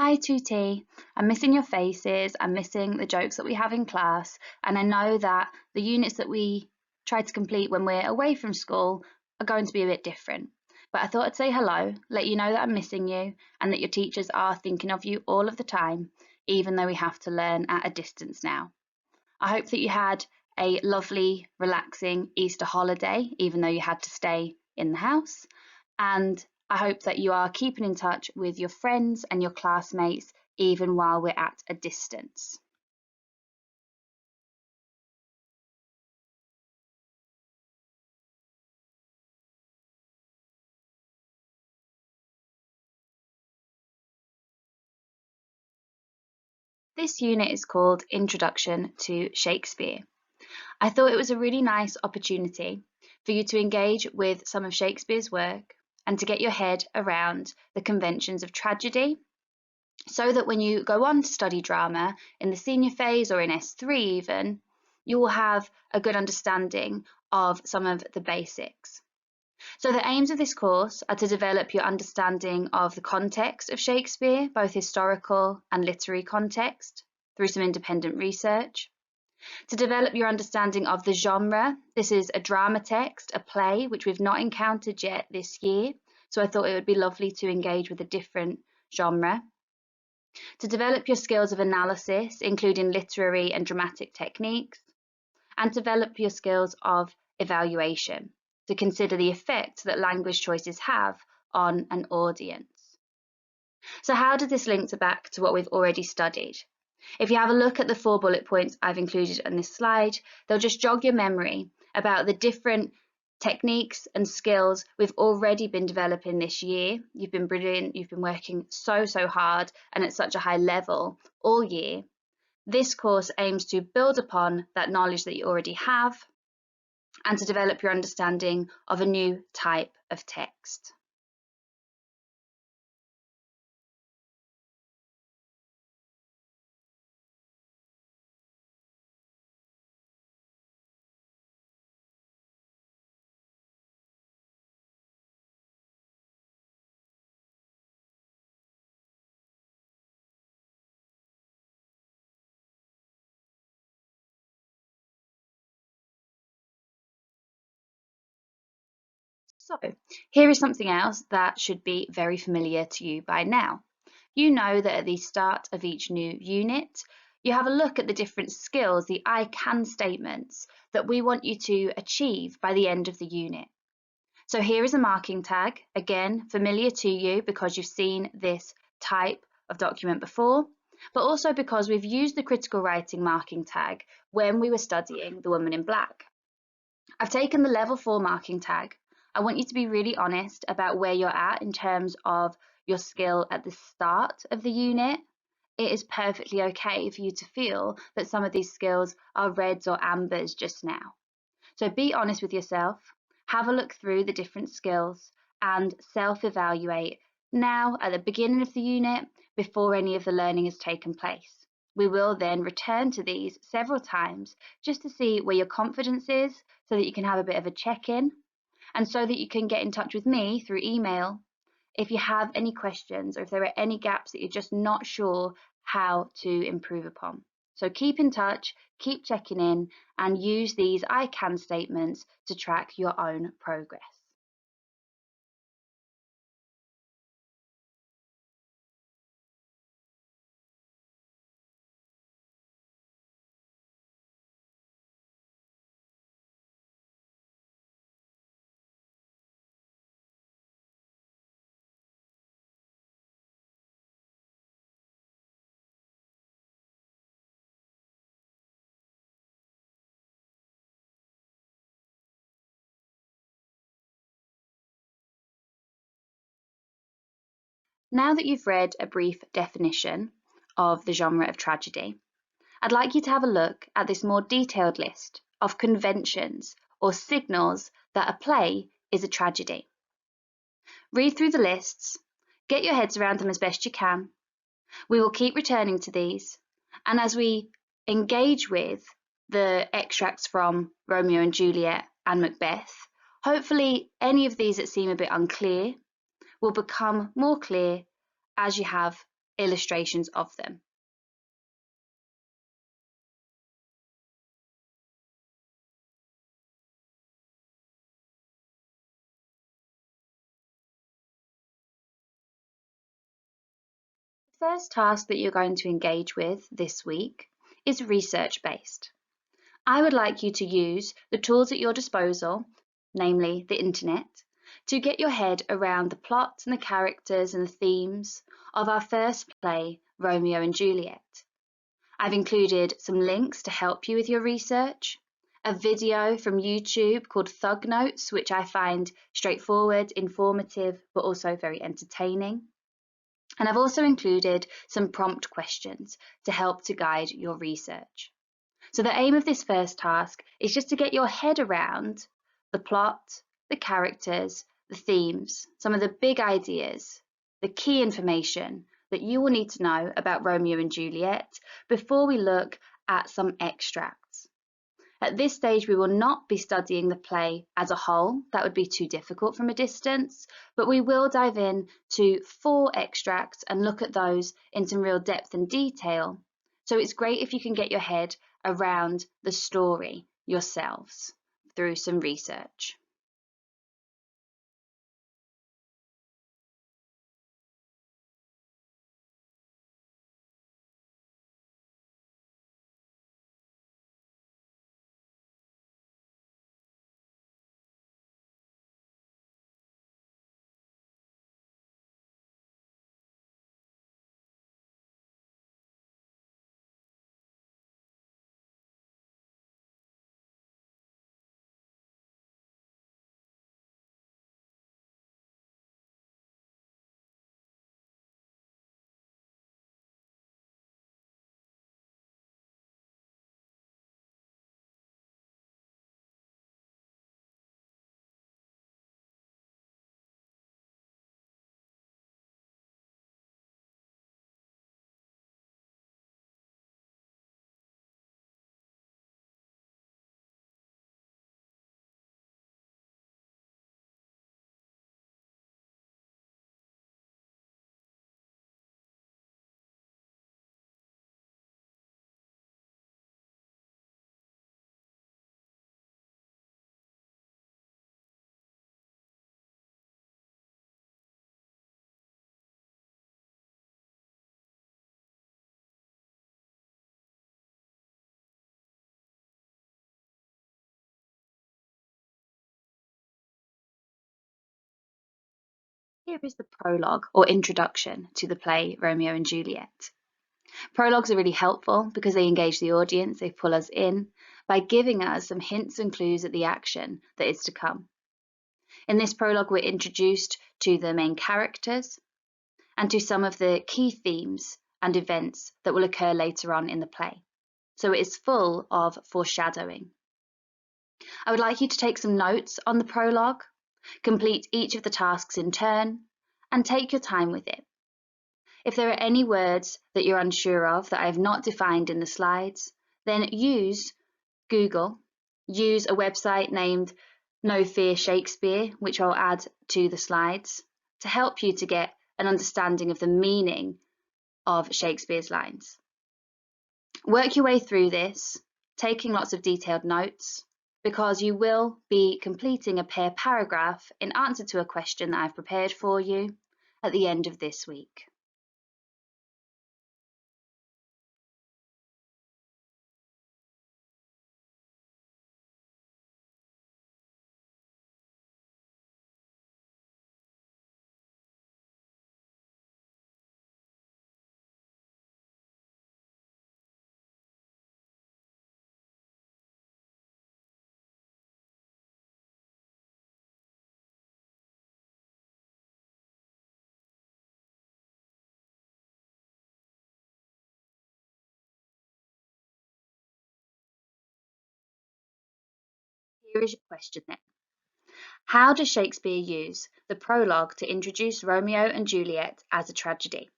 Hi 2T, I'm missing your faces, I'm missing the jokes that we have in class, and I know that the units that we try to complete when we're away from school are going to be a bit different. But I thought I'd say hello, let you know that I'm missing you, and that your teachers are thinking of you all of the time, even though we have to learn at a distance now. I hope that you had a lovely, relaxing Easter holiday, even though you had to stay in the house. And I hope that you are keeping in touch with your friends and your classmates even while we're at a distance. This unit is called Introduction to Shakespeare. I thought it was a really nice opportunity for you to engage with some of Shakespeare's work and to get your head around the conventions of tragedy, so that when you go on to study drama in the senior phase or in S3 even, you will have a good understanding of some of the basics. So the aims of this course are to develop your understanding of the context of Shakespeare, both historical and literary context, through some independent research. To develop your understanding of the genre, this is a drama text, a play, which we've not encountered yet this year, so I thought it would be lovely to engage with a different genre. To develop your skills of analysis, including literary and dramatic techniques, and develop your skills of evaluation, to consider the effect that language choices have on an audience. So how does this link back to what we've already studied? If you have a look at the 4 bullet points I've included on this slide, they'll just jog your memory about the different techniques and skills we've already been developing this year. You've been brilliant, you've been working so hard and at such a high level all year. This course aims to build upon that knowledge that you already have and to develop your understanding of a new type of text. So, here is something else that should be very familiar to you by now. You know that at the start of each new unit, you have a look at the different skills, the I can statements that we want you to achieve by the end of the unit. So here is a marking tag, again, familiar to you because you've seen this type of document before, but also because we've used the critical writing marking tag when we were studying The Woman in Black. I've taken the level 4 marking tag. I want you to be really honest about where you're at in terms of your skill at the start of the unit. It is perfectly okay for you to feel that some of these skills are reds or ambers just now. So be honest with yourself, have a look through the different skills and self-evaluate now at the beginning of the unit before any of the learning has taken place. We will then return to these several times just to see where your confidence is so that you can have a bit of a check-in and so that you can get in touch with me through email if you have any questions or if there are any gaps that you're just not sure how to improve upon. So keep in touch, keep checking in, and use these I can statements to track your own progress. Now that you've read a brief definition of the genre of tragedy, I'd like you to have a look at this more detailed list of conventions or signals that a play is a tragedy. Read through the lists, get your heads around them as best you can. We will keep returning to these, and as we engage with the extracts from Romeo and Juliet and Macbeth, hopefully any of these that seem a bit unclear will become more clear as you have illustrations of them. The first task that you're going to engage with this week is research-based. I would like you to use the tools at your disposal, namely the internet, to get your head around the plot and the characters and the themes of our first play, Romeo and Juliet. I've included some links to help you with your research, a video from YouTube called Thug Notes, which I find straightforward, informative, but also very entertaining. And I've also included some prompt questions to help to guide your research. So the aim of this first task is just to get your head around the plot, the characters, the themes, some of the big ideas, the key information that you will need to know about Romeo and Juliet before we look at some extracts. At this stage, we will not be studying the play as a whole. That would be too difficult from a distance, but we will dive in to 4 extracts and look at those in some real depth and detail. So it's great if you can get your head around the story yourselves through some research. Here is the prologue or introduction to the play Romeo and Juliet. Prologues are really helpful because they engage the audience, they pull us in by giving us some hints and clues at the action that is to come. In this prologue, we're introduced to the main characters and to some of the key themes and events that will occur later on in the play. So it is full of foreshadowing. I would like you to take some notes on the prologue, complete each of the tasks in turn, and take your time with it. If there are any words that you're unsure of that I have not defined in the slides, then use Google, use a website named No Fear Shakespeare, which I'll add to the slides, to help you to get an understanding of the meaning of Shakespeare's lines. Work your way through this, taking lots of detailed notes, because you will be completing a pair paragraph in answer to a question that I've prepared for you at the end of this week. Here is your question then. How does Shakespeare use the prologue to introduce Romeo and Juliet as a tragedy?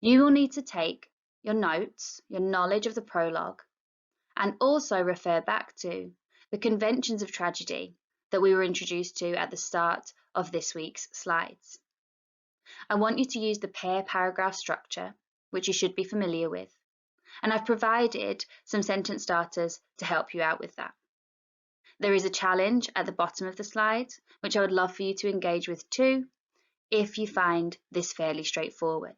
You will need to take your notes, your knowledge of the prologue, and also refer back to the conventions of tragedy that we were introduced to at the start of this week's slides. I want you to use the pair paragraph structure, which you should be familiar with, and I've provided some sentence starters to help you out with that. There is a challenge at the bottom of the slide, which I would love for you to engage with too, if you find this fairly straightforward.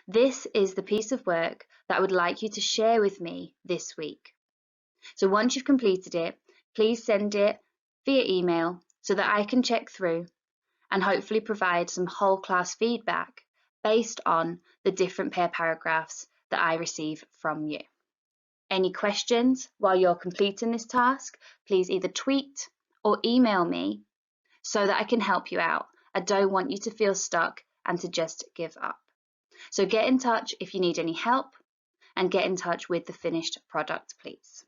This is the piece of work that I would like you to share with me this week. So once you've completed it, please send it via email so that I can check through and hopefully provide some whole class feedback based on the different pair paragraphs that I receive from you. Any questions while you're completing this task, please either tweet or email me so that I can help you out. I don't want you to feel stuck and to just give up. So get in touch if you need any help, and get in touch with the finished product, please.